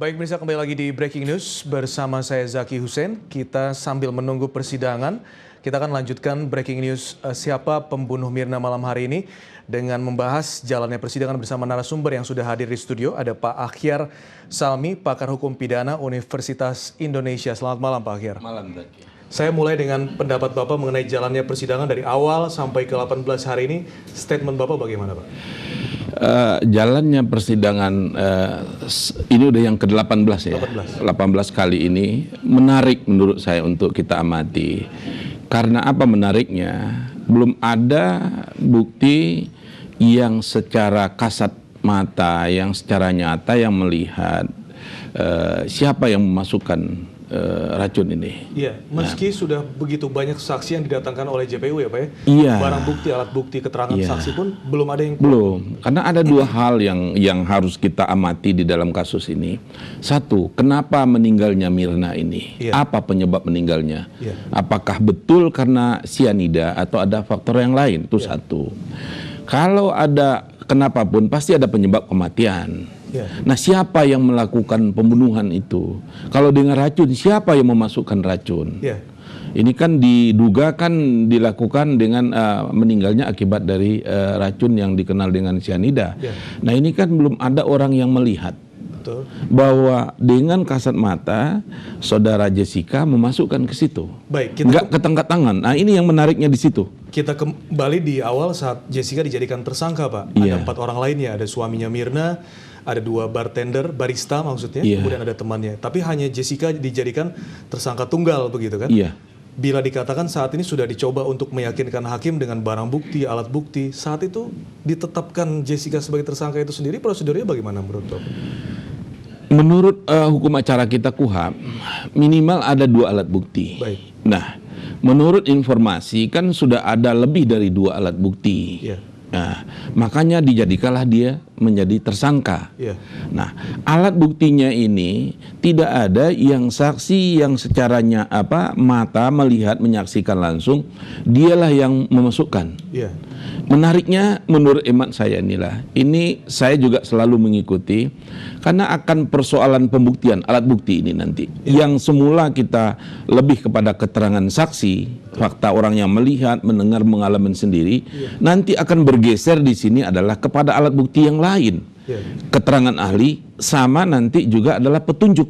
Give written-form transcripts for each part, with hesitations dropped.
Baik, pemirsa, kembali lagi di Breaking News bersama saya Zaki Hussein. Kita sambil menunggu persidangan, kita akan lanjutkan Breaking News siapa pembunuh Mirna malam hari ini dengan membahas jalannya persidangan bersama narasumber yang sudah hadir di studio. Ada Pak Akhyar Salmi, pakar hukum pidana Universitas Indonesia. Selamat malam Pak Akhyar. Malam, Zaki. Saya mulai dengan pendapat Bapak mengenai jalannya persidangan dari awal sampai ke 18 hari ini. Statement Bapak bagaimana, Pak? Jalannya persidangan ini udah yang ke-18 ya. 18 kali ini menarik menurut saya untuk kita amati. Karena apa menariknya? Belum ada bukti yang secara kasat mata, yang secara nyata yang melihat siapa yang memasukkan racun ini. Iya, meski sudah begitu banyak saksi yang didatangkan oleh JPU ya Pak ya? Iya. Barang bukti, alat bukti, keterangan saksi pun belum ada yang... Belum, karena ada dua hal yang harus kita amati di dalam kasus ini. Satu, kenapa meninggalnya Mirna ini? Iya. Apa penyebab meninggalnya? Iya. Apakah betul karena sianida atau ada faktor yang lain? Itu satu. Kalau ada kenapa pun pasti ada penyebab kematian. Nah, siapa yang melakukan pembunuhan itu? Kalau dengan racun, siapa yang memasukkan racun? Ini kan diduga kan dilakukan dengan meninggalnya akibat dari racun yang dikenal dengan sianida. Nah, ini kan belum ada orang yang melihat bahwa dengan kasat mata saudara Jessica memasukkan ke situ. Baik, nggak ketangkap tangan. Nah, ini yang menariknya di situ. Kita kembali di awal saat Jessica dijadikan tersangka, Pak. Ada 4 orang lainnya, ada suaminya Mirna, ada 2 bartender, barista maksudnya, kemudian ada temannya. Tapi hanya Jessica dijadikan tersangka tunggal begitu kan? Bila dikatakan saat ini sudah dicoba untuk meyakinkan hakim dengan barang bukti, alat bukti, saat itu ditetapkan Jessica sebagai tersangka itu sendiri, prosedurnya bagaimana menurut Bapak? Menurut hukum acara kita KUHP, minimal ada 2 alat bukti. Baik. Nah, menurut informasi kan sudah ada lebih dari 2 alat bukti. Nah, makanya dijadikanlah dia menjadi tersangka. Nah, alat buktinya ini tidak ada yang saksi yang secaranya mata melihat menyaksikan langsung, dialah yang memasukkan. Menariknya menurut emat saya inilah, ini saya juga selalu mengikuti karena akan persoalan pembuktian alat bukti ini nanti. Yang semula kita lebih kepada keterangan saksi, fakta orang yang melihat, mendengar, mengalami sendiri, nanti akan bergeser di sini adalah kepada alat bukti yang lain. Keterangan ahli sama nanti juga adalah petunjuk.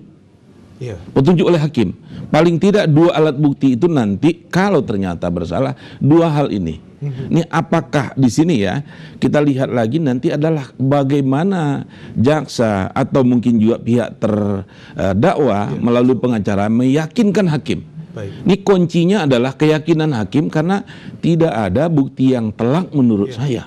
Petunjuk oleh hakim. Paling tidak 2 alat bukti itu nanti kalau ternyata bersalah 2 hal ini. Ini apakah di sini ya kita lihat lagi nanti adalah bagaimana jaksa atau mungkin juga pihak terdakwa melalui pengacara meyakinkan hakim. Ini kuncinya adalah keyakinan hakim karena tidak ada bukti yang telak menurut saya.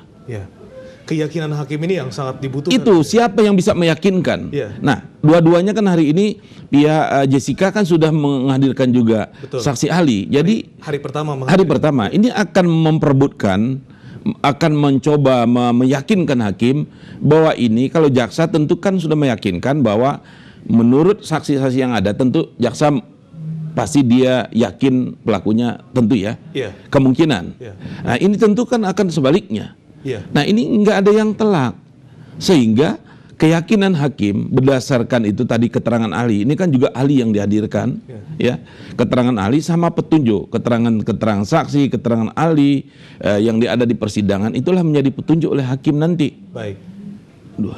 Keyakinan hakim ini yang sangat dibutuhkan. Itu siapa yang bisa meyakinkan. Nah, dua-duanya kan hari ini pihak Jessica kan sudah menghadirkan juga saksi ahli. Jadi hari pertama ini akan memperebutkan, akan mencoba meyakinkan hakim bahwa ini kalau jaksa tentu kan sudah meyakinkan bahwa menurut saksi-saksi yang ada tentu jaksa pasti dia yakin pelakunya tentu ya. Kemungkinan. Nah, ini tentu kan akan sebaliknya. Nah, ini nggak ada yang telak, sehingga keyakinan hakim berdasarkan itu tadi keterangan ahli, ini kan juga ahli yang dihadirkan, keterangan ahli sama petunjuk, keterangan saksi, keterangan ahli yang ada di persidangan itulah menjadi petunjuk oleh hakim nanti. Baik.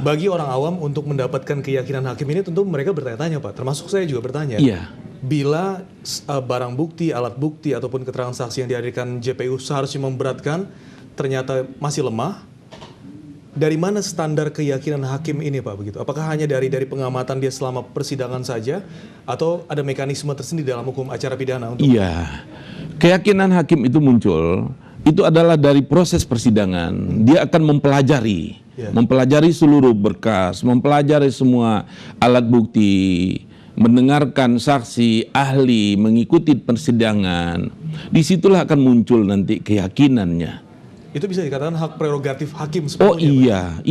Bagi orang awam untuk mendapatkan keyakinan hakim ini tentu mereka bertanya-tanya Pak, termasuk saya juga bertanya. Bila barang bukti, alat bukti ataupun keterangan saksi yang dihadirkan JPU seharusnya memberatkan, ternyata masih lemah. Dari mana standar keyakinan hakim ini Pak begitu? Apakah hanya dari pengamatan dia selama persidangan saja atau ada mekanisme tersendiri dalam hukum acara pidana untuk? Keyakinan hakim itu muncul itu adalah dari proses persidangan. Dia akan mempelajari seluruh berkas, mempelajari semua alat bukti, mendengarkan saksi, ahli, mengikuti persidangan. Disitulah akan muncul nanti keyakinannya. Itu bisa dikatakan hak prerogatif hakim sebetulnya.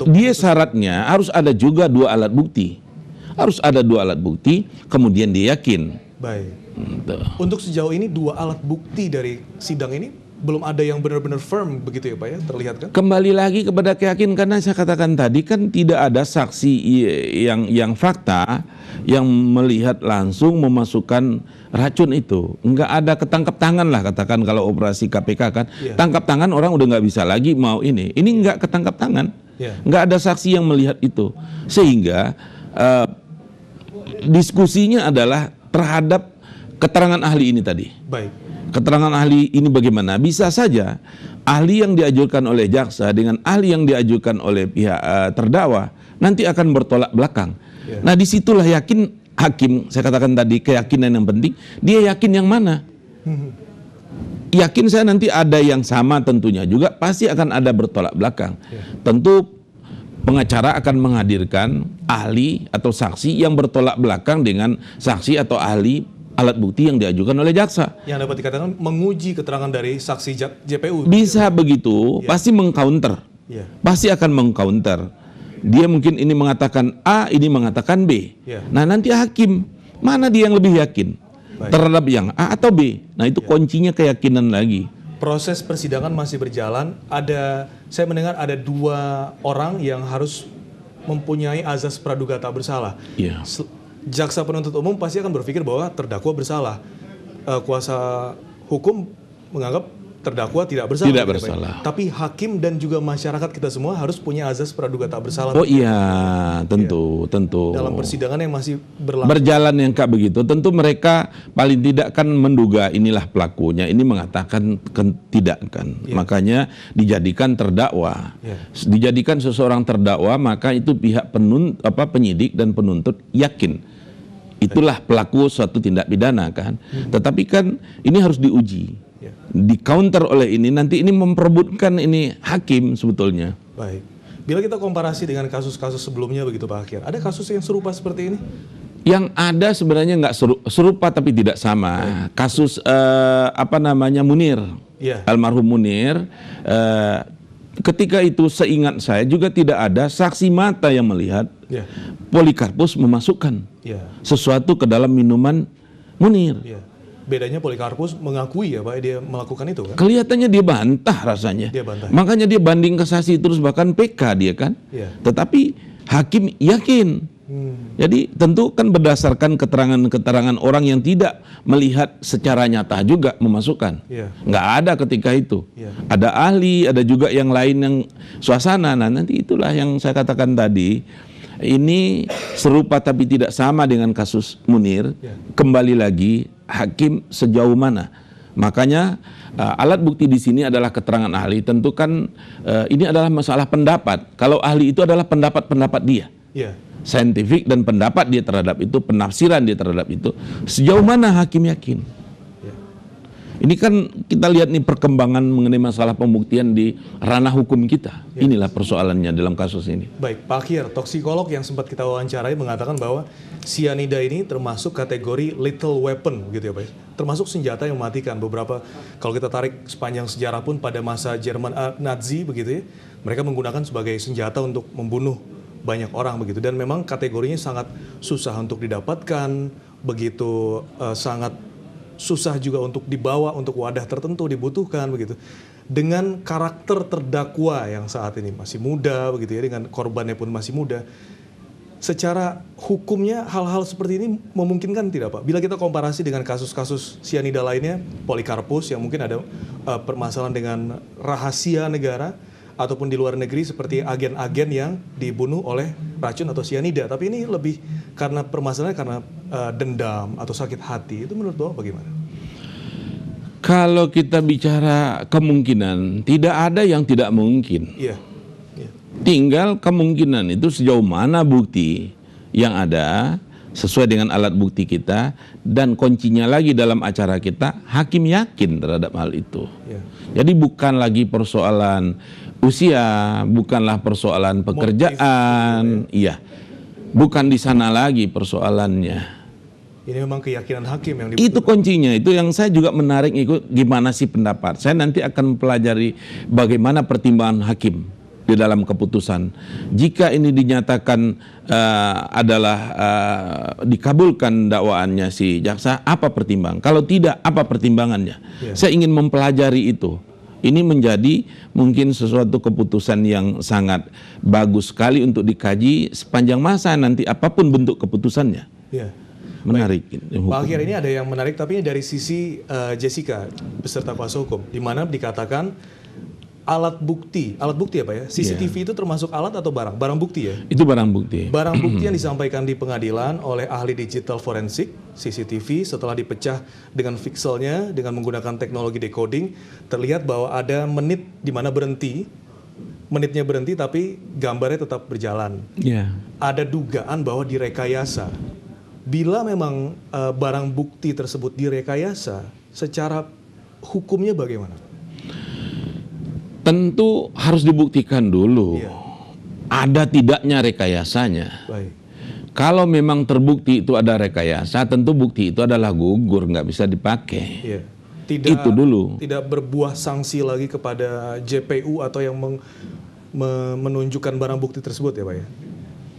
Dia syaratnya harus ada juga 2 alat bukti. Harus ada 2 alat bukti, kemudian dia yakin. Baik. Untuk sejauh ini 2 alat bukti dari sidang ini belum ada yang benar-benar firm begitu ya Pak ya, terlihat kan? Kembali lagi kepada keyakinan, karena saya katakan tadi kan tidak ada saksi yang fakta yang melihat langsung memasukkan racun itu. Enggak ada ketangkap tangan lah, katakan kalau operasi KPK kan, tangkap tangan orang udah nggak bisa lagi mau ini nggak ketangkap tangan, nggak ada saksi yang melihat itu, sehingga diskusinya adalah terhadap keterangan ahli ini tadi. Baik. Keterangan ahli ini bagaimana? Bisa saja ahli yang diajukan oleh jaksa dengan ahli yang diajukan oleh pihak terdakwa nanti akan bertolak belakang. Nah disitulah yakin hakim, saya katakan tadi keyakinan yang penting, dia yakin yang mana? Yakin saya nanti ada yang sama tentunya juga, pasti akan ada bertolak belakang. Tentu pengacara akan menghadirkan ahli atau saksi yang bertolak belakang dengan saksi atau ahli alat bukti yang diajukan oleh jaksa. Yang dapat dikatakan menguji keterangan dari saksi JPU. Bisa begitu, pasti mengcounter. Pasti akan mengcounter. Dia mungkin ini mengatakan A, ini mengatakan B. Nah nanti hakim, mana dia yang lebih yakin? Terhadap yang A atau B? Nah itu kuncinya keyakinan lagi. Proses persidangan masih berjalan. Saya mendengar ada 2 orang yang harus mempunyai azas praduga tak bersalah. Jaksa penuntut umum pasti akan berpikir bahwa terdakwa bersalah. Kuasa hukum menganggap terdakwa tidak bersalah. Tidak bersalah. Tapi hakim dan juga masyarakat kita semua harus punya azas praduga tak bersalah. Oh iya, tentu. Dalam persidangan yang masih berlangsung. Berjalan yang kayak begitu, tentu mereka paling tidak kan menduga inilah pelakunya. Ini mengatakan tidak kan. Makanya dijadikan terdakwa. Dijadikan seseorang terdakwa, maka itu pihak penyidik dan penuntut yakin itulah pelaku suatu tindak pidana kan. Tetapi kan ini harus diuji, di counter oleh ini, nanti ini memperebutkan ini hakim sebetulnya. Baik. Bila kita komparasi dengan kasus-kasus sebelumnya begitu Pak Akhir, ada kasus yang serupa seperti ini? Yang ada sebenarnya nggak serupa tapi tidak sama. Kasus Munir, almarhum Munir. Ketika itu seingat saya juga tidak ada saksi mata yang melihat Polikarpus memasukkan sesuatu ke dalam minuman Munir. Bedanya Polikarpus mengakui ya Pak, dia melakukan itu kan? Kelihatannya dia bantah rasanya. Makanya dia banding kasasi terus, bahkan PK dia kan. Tetapi hakim yakin. Jadi tentu kan berdasarkan keterangan-keterangan orang yang tidak melihat secara nyata juga memasukkan. Nggak ada ketika itu. Ada ahli, ada juga yang lain yang suasana. Nah nanti itulah yang saya katakan tadi. Ini serupa tapi tidak sama dengan kasus Munir. Kembali lagi hakim sejauh mana. Makanya alat bukti di sini adalah keterangan ahli. Tentu kan ini adalah masalah pendapat. Kalau ahli itu adalah pendapat-pendapat dia. Saintifik dan pendapat dia terhadap itu, penafsiran dia terhadap itu. Sejauh mana hakim yakin? Ini kan kita lihat nih perkembangan mengenai masalah pembuktian di ranah hukum kita. Inilah persoalannya dalam kasus ini. Baik, Pak Akhir, toksikolog yang sempat kita wawancarai mengatakan bahwa sianida ini termasuk kategori lethal weapon gitu ya Pak. Termasuk senjata yang mematikan. Beberapa, kalau kita tarik sepanjang sejarah pun pada masa Jerman Nazi begitu ya, mereka menggunakan sebagai senjata untuk membunuh banyak orang begitu. Dan memang kategorinya sangat susah untuk didapatkan, begitu sangat susah juga untuk dibawa untuk wadah tertentu, dibutuhkan begitu. Dengan karakter terdakwa yang saat ini masih muda begitu ya, dengan korbannya pun masih muda. Secara hukumnya hal-hal seperti ini memungkinkan tidak Pak? Bila kita komparasi dengan kasus-kasus sianida lainnya, Polikarpus yang mungkin ada permasalahan dengan rahasia negara, ataupun di luar negeri seperti agen-agen yang dibunuh oleh racun atau sianida. Tapi ini lebih karena permasalahannya karena dendam atau sakit hati. Itu menurut Bapak bagaimana? Kalau kita bicara kemungkinan, tidak ada yang tidak mungkin. Tinggal kemungkinan itu sejauh mana bukti yang ada sesuai dengan alat bukti kita, dan kuncinya lagi dalam acara kita, hakim yakin terhadap hal itu. Jadi bukan lagi persoalan usia, bukanlah persoalan pekerjaan, bukan di sana lagi persoalannya. Ini memang keyakinan hakim yang dibutuhkan. Itu kuncinya, itu yang saya juga menarik ikut gimana sih pendapat. Saya nanti akan mempelajari bagaimana pertimbangan hakim di dalam keputusan. Jika ini dinyatakan dikabulkan dakwaannya si jaksa, apa pertimbangan? Kalau tidak, apa pertimbangannya? Saya ingin mempelajari itu. Ini menjadi mungkin sesuatu keputusan yang sangat bagus sekali untuk dikaji sepanjang masa nanti apapun bentuk keputusannya. Ya. Menarik. Pak Akhir, ini ada yang menarik tapi dari sisi Jessica beserta kuasa hukum, di mana dikatakan alat bukti apa ya? CCTV itu termasuk alat atau barang? Barang bukti ya? Itu barang bukti. Barang bukti yang disampaikan di pengadilan oleh ahli digital forensik CCTV setelah dipecah dengan pixelnya dengan menggunakan teknologi decoding, terlihat bahwa ada menit di mana menitnya berhenti tapi gambarnya tetap berjalan. Yeah. Ada dugaan bahwa direkayasa. Bila memang barang bukti tersebut direkayasa, secara hukumnya bagaimana? Tentu harus dibuktikan dulu. Iya. Ada tidaknya rekayasanya. Baik. Kalau memang terbukti itu ada rekayasa, tentu bukti itu adalah gugur, nggak bisa dipakai. Iya. Itu dulu. Tidak berbuah sanksi lagi kepada JPU atau yang menunjukkan barang bukti tersebut ya Pak ya?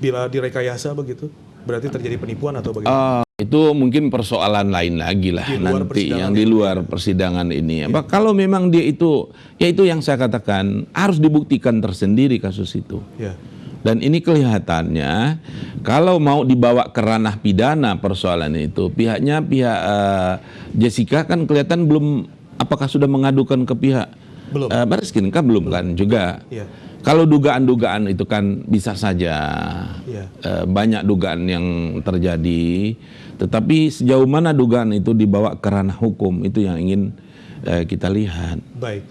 Bila direkayasa begitu, berarti terjadi penipuan atau bagaimana? Itu mungkin persoalan lain lagi lah nanti yang di luar persidangan ini. Ya. Kalau memang dia itu, ya itu yang saya katakan harus dibuktikan tersendiri kasus itu. Ya. Dan ini kelihatannya kalau mau dibawa ke ranah pidana persoalan itu, pihak Jessica kan kelihatan belum, apakah sudah mengadukan ke pihak Bariskin kan belum kan juga. Ya. Kalau dugaan-dugaan itu kan bisa saja banyak dugaan yang terjadi, tetapi sejauh mana dugaan itu dibawa ke ranah hukum itu yang ingin kita lihat. Baik,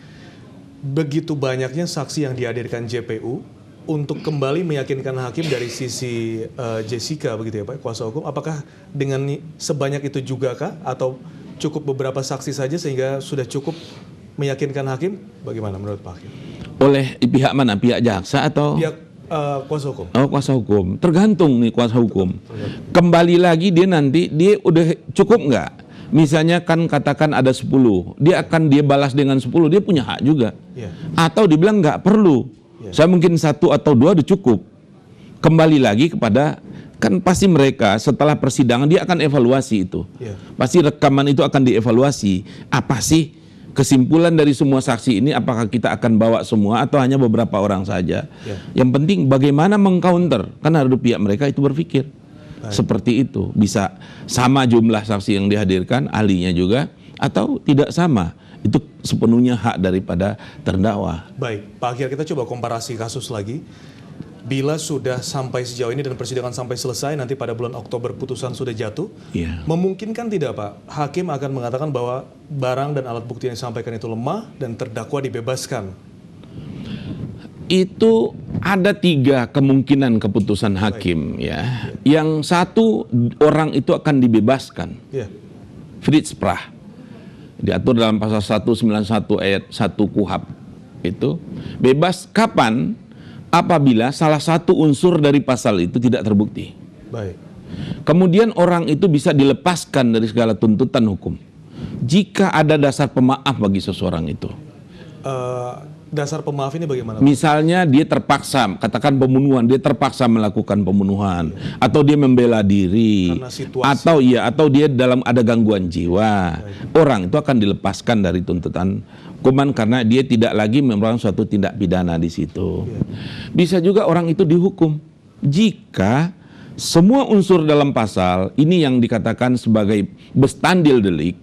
begitu banyaknya saksi yang dihadirkan JPU untuk kembali meyakinkan hakim dari sisi Jessica begitu ya Pak, kuasa hukum, apakah dengan sebanyak itu juga kah atau cukup beberapa saksi saja sehingga sudah cukup meyakinkan hakim? Bagaimana menurut Pak Hakim? Oleh pihak mana? Pihak jaksa atau? Pihak kuasa hukum. Oh, kuasa hukum. Tergantung nih kuasa hukum. Kembali lagi dia nanti, dia udah cukup nggak? Misalnya kan katakan ada 10, dia balas dengan 10, dia punya hak juga. Yeah. Atau dibilang nggak perlu. Yeah. Saya mungkin 1 atau 2 udah cukup. Kembali lagi kepada, kan pasti mereka setelah persidangan dia akan evaluasi itu. Yeah. Pasti rekaman itu akan dievaluasi. Apa sih kesimpulan dari semua saksi ini, apakah kita akan bawa semua atau hanya beberapa orang saja? Ya. Yang penting bagaimana mengcounter, kan ada pihak mereka itu berpikir. Baik. Seperti itu, bisa sama jumlah saksi yang dihadirkan, ahlinya juga, atau tidak sama. Itu sepenuhnya hak daripada terdakwa. Baik, Pak Akhir, kita coba komparasi kasus lagi. Bila sudah sampai sejauh ini dan persidangan sampai selesai, nanti pada bulan Oktober putusan sudah jatuh, memungkinkan tidak Pak, hakim akan mengatakan bahwa barang dan alat bukti yang disampaikan itu lemah dan terdakwa dibebaskan? Itu ada 3 kemungkinan keputusan hakim. Ya. Yang satu, orang itu akan dibebaskan. Friedensprach. Diatur dalam pasal 191 ayat 1 KUHP. Itu bebas kapan? Apabila salah satu unsur dari pasal itu tidak terbukti. Baik. Kemudian orang itu bisa dilepaskan dari segala tuntutan hukum jika ada dasar pemaaf bagi seseorang itu. Dasar pemaaf ini bagaimana? Misalnya dia terpaksa, katakan pembunuhan, dia terpaksa melakukan pembunuhan, atau dia membela diri, atau dia dalam ada gangguan jiwa. Baik. Orang itu akan dilepaskan dari tuntutan hukuman karena dia tidak lagi merupakan suatu tindak pidana di situ. Bisa juga orang itu dihukum jika semua unsur dalam pasal ini yang dikatakan sebagai bestandil delik.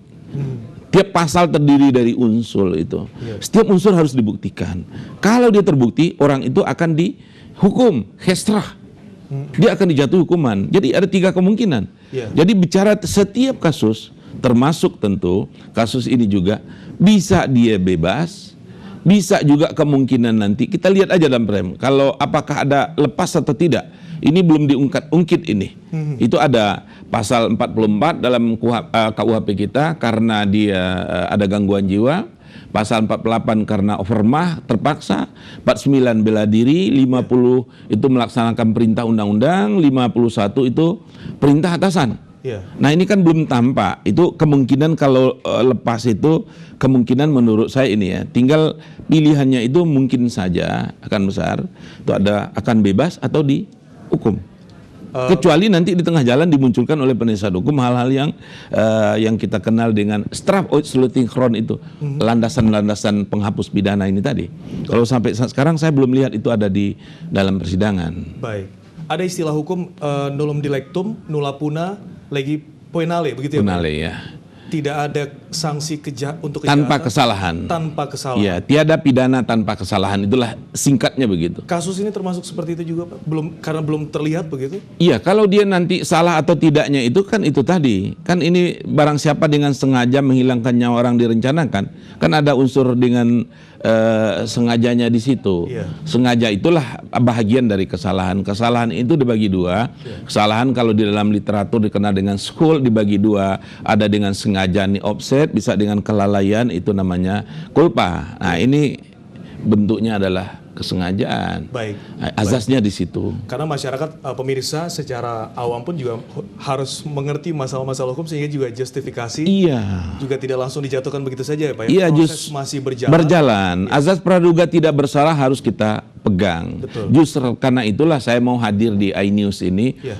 Tiap pasal terdiri dari unsur itu. Setiap unsur harus dibuktikan. Kalau dia terbukti, orang itu akan dihukum, khestrah. Dia akan dijatuhi hukuman. Jadi ada 3 kemungkinan. Jadi bicara setiap kasus, termasuk tentu kasus ini juga, bisa dia bebas, bisa juga kemungkinan nanti, kita lihat aja dalam frame, kalau apakah ada lepas atau tidak. Ini belum diungkit ini. Itu ada pasal 44 dalam KUHP kita karena dia ada gangguan jiwa, pasal 48 karena overmah terpaksa, 49 bela diri, 50 itu melaksanakan perintah undang-undang, 51 itu perintah atasan. Nah ini kan belum tampak, itu kemungkinan kalau lepas itu kemungkinan menurut saya ini ya, tinggal pilihannya itu mungkin saja akan besar, itu ada akan bebas atau dihukum. Kecuali nanti di tengah jalan dimunculkan oleh penasihat hukum hal-hal yang kita kenal dengan Strafrechtsleutigung itu, landasan-landasan penghapus pidana ini tadi. Kalau sampai sekarang saya belum lihat itu ada di dalam persidangan. Baik. Ada istilah hukum nullum dilectum, nulla puna, legi poenale, begitu ya? Poenale, ya. Tidak ada sanksi untuk kejahatan tanpa kesalahan. Tanpa kesalahan. Ya, tiada pidana tanpa kesalahan, itulah singkatnya begitu. Kasus ini termasuk seperti itu juga, Pak? Karena belum terlihat begitu? Iya, kalau dia nanti salah atau tidaknya itu kan itu tadi. Kan ini barang siapa dengan sengaja menghilangkan nyawa orang direncanakan, kan ada unsur dengan sengajanya di situ. Iya. Sengaja itulah bahagian dari kesalahan. Kesalahan itu dibagi dua. Iya. Kesalahan kalau di dalam literatur dikenal dengan schuld dibagi dua. Ada dengan sengaja nih offset, bisa dengan kelalaian itu namanya culpa. Nah, ini bentuknya adalah kesengajaan. Baik. Azasnya di situ. Karena masyarakat pemirsa secara awam pun juga harus mengerti masalah-masalah hukum sehingga juga justifikasi. Iya. Juga tidak langsung dijatuhkan begitu saja ya Pak. Iya, proses masih berjalan. Berjalan. Ya. Azas praduga tidak bersalah harus kita pegang. Betul. Justru karena itulah saya mau hadir di iNews ini. Ya.